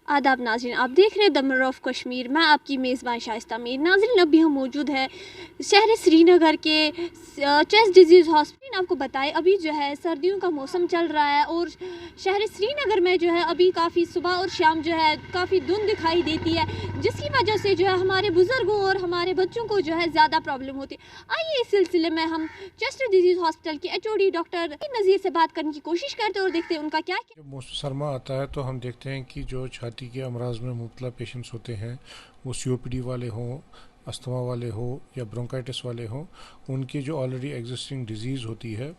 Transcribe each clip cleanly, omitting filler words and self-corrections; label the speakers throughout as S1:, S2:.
S1: आदाब नाज़रीन, आप देख रहे हैं द मिरर ऑफ कश्मीर। मैं आपकी मेज़बान शाइस्ता मीर। नाज़रीन, अभी हम मौजूद है शहर श्रीनगर के चेस्ट डिजीज़ हॉस्पिटल। आपको बताएं, अभी जो है सर्दियों का मौसम चल रहा है और शहर श्रीनगर में जो है अभी काफ़ी सुबह और शाम जो है काफ़ी धुंध दिखाई देती है, जिसकी वजह से जो है हमारे बुज़ुर्गों और हमारे बच्चों को जो है ज़्यादा प्रॉब्लम होती है। आइए इस सिलसिले में हम चेस्ट डिजीज़ हॉस्पिटल के HOD डॉक्टर नज़ीर से बात करने की कोशिश करते हैं और देखते हैं उनका क्या।
S2: जब मौसम सरमा आता है तो हम देखते हैं कि जो छाती के अमराज में मुब्तला पेशेंट्स होते हैं, वो COPD वाले हों, अस्थमा वाले हो या ब्रोंकाइटिस वाले हों, उनकी जो ऑलरेडी एग्जिस्टिंग डिजीज़ होती है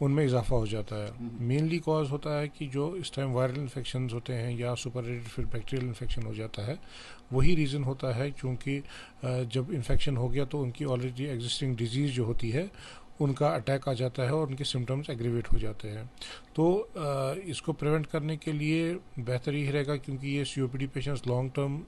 S2: उनमें इजाफा हो जाता है। मेनली कॉज होता है कि जो इस टाइम वायरल इन्फेक्शन होते हैं या सुपररेटेड फिर बैक्टीरियल इन्फेक्शन हो जाता है, वही रीज़न होता है। क्योंकि जब इन्फेक्शन हो गया तो उनकी ऑलरेडी एग्जिस्टिंग डिजीज़ जो होती है उनका अटैक आ जाता है और उनके सिम्टम्स एग्रीवेट हो जाते हैं। तो इसको प्रिवेंट करने के लिए बेहतर ही रहेगा, क्योंकि ये COPD patients long term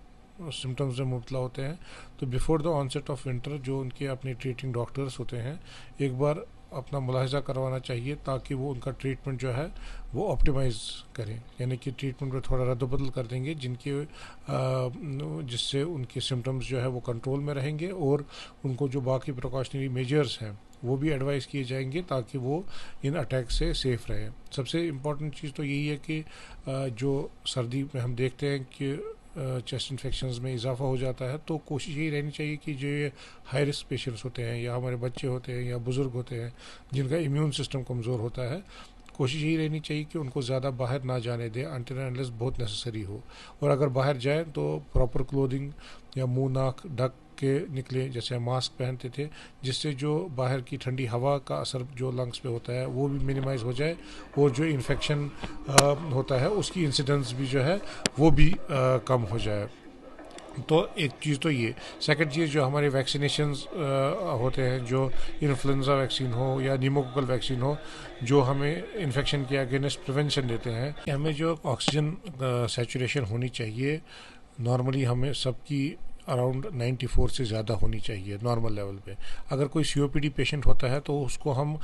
S2: symptoms में मुब्तला होते हैं, तो before the onset of winter जो उनके अपने ट्रीटिंग डॉक्टर्स होते हैं एक बार अपना मुलाहिजा करवाना चाहिए, ताकि वो उनका ट्रीटमेंट जो है वो ऑप्टिमाइज़ करें, यानी कि ट्रीटमेंट में थोड़ा रद्द-बदल कर देंगे जिससे उनके सिम्टम्स जो है वो कंट्रोल में रहेंगे और उनको जो बाकी प्रिकॉशनरी मेजर्स हैं वो भी एडवाइस किए जाएंगे, ताकि वो इन अटैक से सेफ़ रहें। सबसे इम्पॉर्टेंट चीज़ तो यही है कि जो सर्दी में हम देखते हैं कि चेस्ट इन्फेक्शंस में इजाफा हो जाता है, तो कोशिश यही रहनी चाहिए कि जो ये हाई रिस्क पेशेंट्स होते हैं या हमारे बच्चे होते हैं या बुज़ुर्ग होते हैं जिनका इम्यून सिस्टम कमज़ोर होता है, कोशिश यही रहनी चाहिए कि उनको ज़्यादा बाहर ना जाने दें अनटिल एंड अनलेस बहुत नेसेसरी हो। और अगर बाहर जाएँ तो प्रॉपर क्लोथिंग या मुंह नाक ढक के निकले, जैसे मास्क पहनते थे, जिससे जो बाहर की ठंडी हवा का असर जो लंग्स पे होता है वो भी मिनिमाइज़ हो जाए और जो इन्फेक्शन होता है उसकी इंसिडेंस भी जो है वो भी कम हो जाए। तो एक चीज़ तो ये। सेकंड चीज़, जो हमारे वैक्सीनेशंस होते हैं, जो इन्फ्लुएंजा वैक्सीन हो या न्यूमोकोकल वैक्सीन हो, जो हमें इन्फेक्शन के अगेंस्ट प्रिवेंशन देते हैं, हमें जो ऑक्सीजन सैचुरेशन होनी चाहिए नॉर्मली हमें सबकी अराउंड 94 से ज़्यादा होनी चाहिए नॉर्मल लेवल पे। अगर कोई COPD पेशेंट होता है तो उसको हम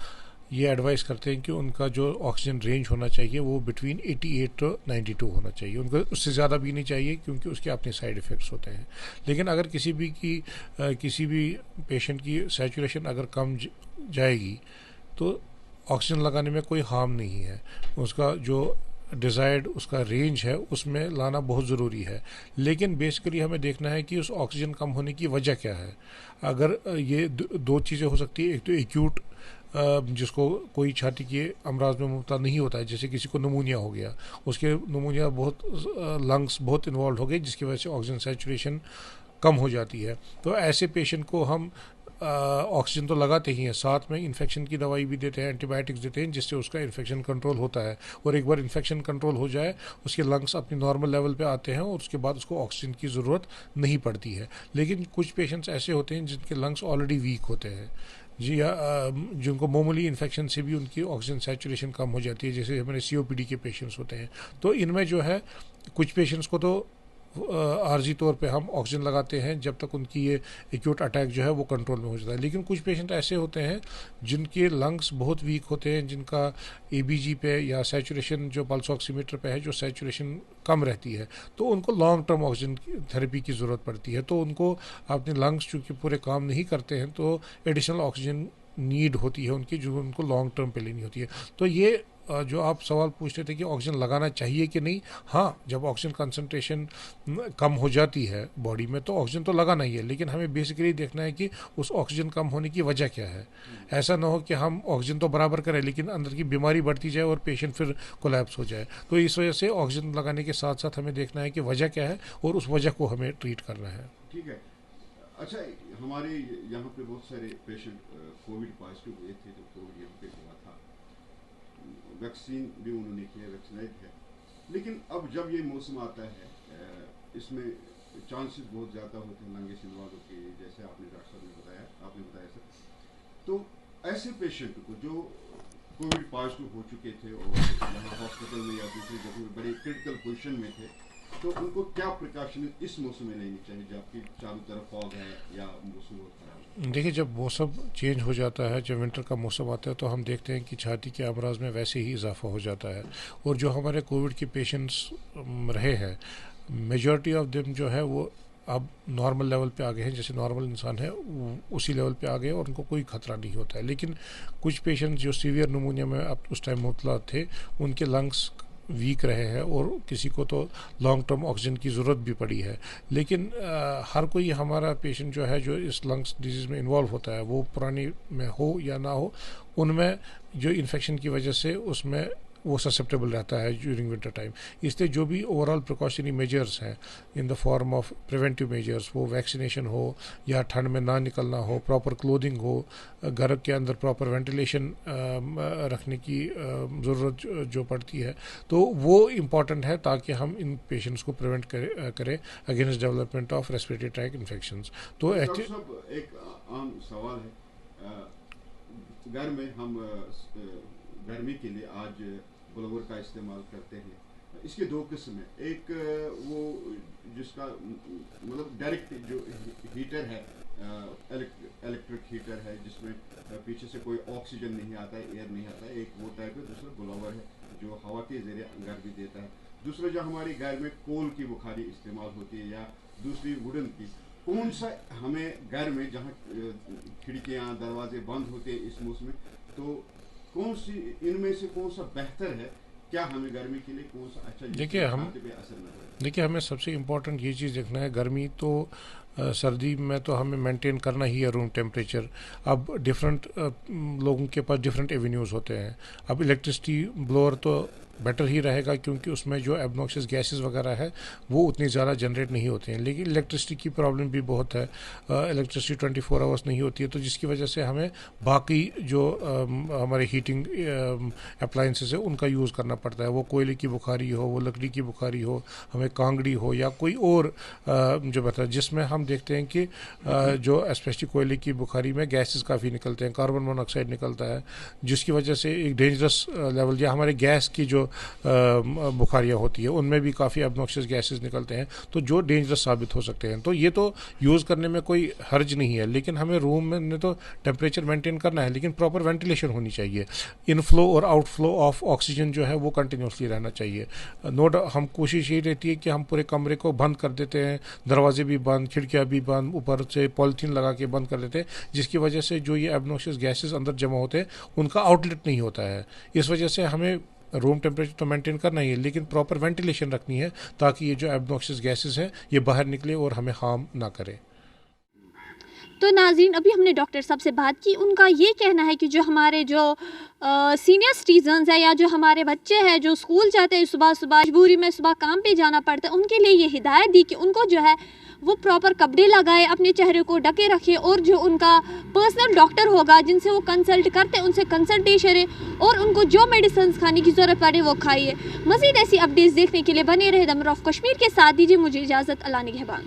S2: ये एडवाइस करते हैं कि उनका जो ऑक्सीजन रेंज होना चाहिए वो बिटवीन 88 टू 92 होना चाहिए, उनको उससे ज़्यादा भी नहीं चाहिए, क्योंकि उसके अपने साइड इफ़ेक्ट्स होते हैं। लेकिन अगर किसी भी पेशेंट की सैचुरेशन अगर कम जाएगी तो ऑक्सीजन लगाने में कोई हार्म नहीं है। उसका जो डिज़ायर्ड उसका रेंज है उसमें लाना बहुत ज़रूरी है। लेकिन बेसिकली हमें देखना है कि उस ऑक्सीजन कम होने की वजह क्या है। अगर ये दो चीज़ें हो सकती है। एक तो एक्यूट, जिसको कोई छाती के अमराज में मुब्तला नहीं होता है, जैसे किसी को नमूनिया हो गया, उसके नमूनिया बहुत लंग्स बहुत इन्वॉल्व हो गए, जिसकी वजह से ऑक्सीजन सैचुरेशन कम हो जाती है। तो ऐसे पेशेंट को हम ऑक्सीजन तो लगाते ही हैं, साथ में इन्फेक्शन की दवाई भी देते हैं, एंटीबायोटिक्स देते हैं, जिससे उसका इन्फेक्शन कंट्रोल होता है। और एक बार इन्फेक्शन कंट्रोल हो जाए उसके लंग्स अपनी नॉर्मल लेवल पे आते हैं और उसके बाद उसको ऑक्सीजन की ज़रूरत नहीं पड़ती है। लेकिन कुछ पेशेंट्स ऐसे होते हैं जिनके लंग्स ऑलरेडी वीक होते हैं जी, जिनको मामूली इन्फेक्शन से भी उनकी ऑक्सीजन सैचुरेशन कम हो जाती है, जैसे हमारे COPD के पेशेंट्स होते हैं। तो इनमें जो है कुछ पेशेंट्स को तो आर्जी तौर पे हम ऑक्सीजन लगाते हैं जब तक उनकी ये एक्यूट अटैक जो है वो कंट्रोल में हो जाता है। लेकिन कुछ पेशेंट ऐसे होते हैं जिनके लंग्स बहुत वीक होते हैं, जिनका ABG पे या सैचुरेशन जो पल्स ऑक्सीमीटर पे है जो सैचुरेशन कम रहती है, तो उनको लॉन्ग टर्म ऑक्सीजन थेरेपी की ज़रूरत पड़ती है। तो उनको अपने लंग्स चूँकि पूरे काम नहीं करते हैं, तो एडिशनल ऑक्सीजन नीड होती है उनकी, जो उनको लॉन्ग टर्म पे लेनी होती है। तो ये जो आप सवाल पूछते थे कि ऑक्सीजन लगाना चाहिए कि नहीं, हाँ, जब ऑक्सीजन कंसंट्रेशन कम हो जाती है बॉडी में तो ऑक्सीजन तो लगाना ही है, लेकिन हमें बेसिकली देखना है कि उस ऑक्सीजन कम होने की वजह क्या है। ऐसा ना हो कि हम ऑक्सीजन तो बराबर करें लेकिन अंदर की बीमारी बढ़ती जाए और पेशेंट फिर कोलैप्स हो जाए। तो इस वजह से ऑक्सीजन लगाने के साथ साथ हमें देखना है कि वजह क्या है और उस वजह को हमें ट्रीट करना है।
S3: ठीक है। अच्छा, हमारे यहाँ पे बहुत सारे पेशेंट कोविड पॉजिटिव हुए थे, तो कोविड यहाँ पे हुआ था, वैक्सीन भी उन्होंने किया, वैक्सीनेट है। लेकिन अब जब ये मौसम आता है इसमें चांसेस बहुत ज़्यादा होते हैं लंगेस इन्वॉल्व के, जैसे आपने डॉक्टर साहब ने बताया, आपने बताया सर। तो ऐसे पेशेंट को जो कोविड पॉजिटिव हो चुके थे और यहाँ हॉस्पिटल में या दूसरी जगह में बड़े क्रिटिकल पोजीशन में थे, तो उनको क्या प्रिकॉशन इस मौसम में लेनी चाहिए जबकि चारों तरफ फॉग है या मौसम बहुत खराब है?
S2: देखिए, जब मौसम चेंज हो जाता है, जब विंटर का मौसम आता है, तो हम देखते हैं कि छाती के अमराज में वैसे ही इजाफा हो जाता है। और जो हमारे कोविड के पेशेंट्स रहे हैं, मेजॉरिटी ऑफ देम जो है वो अब नॉर्मल लेवल पे आ गए हैं, जैसे नॉर्मल इंसान है उसी लेवल पे आ गए और उनको कोई खतरा नहीं होता है। लेकिन कुछ पेशेंट जो सीवियर निमोनिया में अब उस टाइम मुबतला थे, उनके लंग्स वीक रहे हैं और किसी को तो लॉन्ग टर्म ऑक्सीजन की ज़रूरत भी पड़ी है। लेकिन हर कोई हमारा पेशेंट जो है जो इस लंग्स डिजीज़ में इन्वॉल्व होता है, वो पुरानी में हो या ना हो, उनमें जो इन्फेक्शन की वजह से उसमें वो ससेप्टेबल रहता है ड्यूरिंग विंटर टाइम। इसलिए जो भी ओवरऑल प्रिकॉशनरी मेजर्स हैं in the form of preventive measures, वो वैक्सीनेशन हो या ठंड में ना निकलना हो, प्रॉपर क्लोथिंग हो, घर के अंदर प्रॉपर वेंटिलेशन रखने की ज़रूरत जो पड़ती है, तो वो इम्पॉर्टेंट है ताकि हम इन पेशेंट्स को प्रिवेंट करें against development of respiratory tract infections. तो
S3: डॉक्टर साहब, एक आम सवाल है, घर में हम गर्मी के लिए आज ब्लोवर का इस्तेमाल करते हैं। इसके दो किस्म है, एक वो जिसका मतलब डायरेक्ट जो हीटर है, इलेक्ट्रिक हीटर है जिसमें पीछे से कोई ऑक्सीजन नहीं आता है, एयर नहीं आता है, एक वो टाइप है। दूसरा ब्लोवर है जो हवा के जरिए गर्मी देता है। दूसरा जो हमारे घर में कोल की बुखारी इस्तेमाल होती है या दूसरी वुडन की, कौन सा हमें घर में जहाँ खिड़कियाँ दरवाजे बंद होते हैं इस मौसम में, तो कौन सी इनमें से कौन सा बेहतर है? क्या हमें गर्मी के लिए कौन सा अच्छा?
S2: देखिए, हमें सबसे इम्पोर्टेंट ये चीज़ देखना है, गर्मी तो सर्दी में तो हमें मेंटेन करना ही है रूम टेम्परेचर। अब डिफरेंट लोगों के पास डिफरेंट एवेन्यूज़ होते हैं। अब इलेक्ट्रिसिटी ब्लोअर तो बेटर ही रहेगा क्योंकि उसमें जो एबनॉक्सियस गैसेस वगैरह है वो उतनी ज़्यादा जनरेट नहीं होते हैं। लेकिन इलेक्ट्रिसिटी की प्रॉब्लम भी बहुत है, इलेक्ट्रिसिटी 24 आवर्स नहीं होती है, तो जिसकी वजह से हमें बाकी जो हमारे हीटिंग अप्लाइंसेस है उनका यूज़ करना पड़ता है। वो कोयले की बुखारी हो, वो लकड़ी की बुखारी हो, हमें कांगड़ी हो या कोई और जो बता, जिसमें हम देखते हैं कि जो स्पेशली कोयले की बुखारी में गैसेस काफ़ी निकलते हैं, कार्बन मोनोऑक्साइड निकलता है, जिसकी वजह से एक डेंजरस लेवल, या हमारे गैस की जो बुखारियाँ होती है उनमें भी काफ़ी एबनॉक्सियस गैसेस निकलते हैं, तो जो डेंजरस साबित हो सकते हैं। तो ये तो यूज़ करने में कोई हर्ज नहीं है, लेकिन हमें रूम में तो टेम्परेचर मेंटेन करना है, लेकिन प्रॉपर वेंटिलेशन होनी चाहिए। इनफ्लो और आउटफ्लो ऑफ ऑक्सीजन जो है वो कंटिन्यूसली रहना चाहिए। नोट हम कोशिश ये रहती है कि हम पूरे कमरे को बंद कर देते हैं, दरवाजे भी बंद, खिड़कियाँ भी बंद, ऊपर से पॉलीथीन लगा के बंद कर देते हैं, जिसकी वजह से जो ये एबनॉक्सियस गैसेस अंदर जमा होते हैं उनका आउटलेट नहीं होता है। इस वजह से हमें रूम टेम्परेचर तो मेंटेन करना ही है, लेकिन प्रॉपर वेंटिलेशन रखनी है ताकि ये जो एबनॉक्सियस गैसेस हैं ये बाहर निकले और हमें हार्म ना करे।
S1: तो नाज़रीन, अभी हमने डॉक्टर साहब से बात की, उनका ये कहना है कि जो हमारे जो सीनियर सिटीजन्स है या जो हमारे बच्चे हैं जो स्कूल जाते हैं, सुबह सुबह मजबूरी में सुबह काम पे जाना पड़ता है, उनके लिए ये हिदायत दी कि उनको जो है वो प्रॉपर कपड़े लगाए, अपने चेहरे को ढके रखे, और जो उनका पर्सनल डॉक्टर होगा जिनसे वो कंसल्ट करते हैं उनसे कंसल्टेशन है, और उनको जो मेडिसिन खाने की ज़रूरत पड़े वो खाइए। मज़ीद ऐसी अपडेट्स देखने के लिए बने रहे द मिरर ऑफ कश्मीर के साथ। दीजिए मुझे इजाज़त। अल्लाह निगहबान।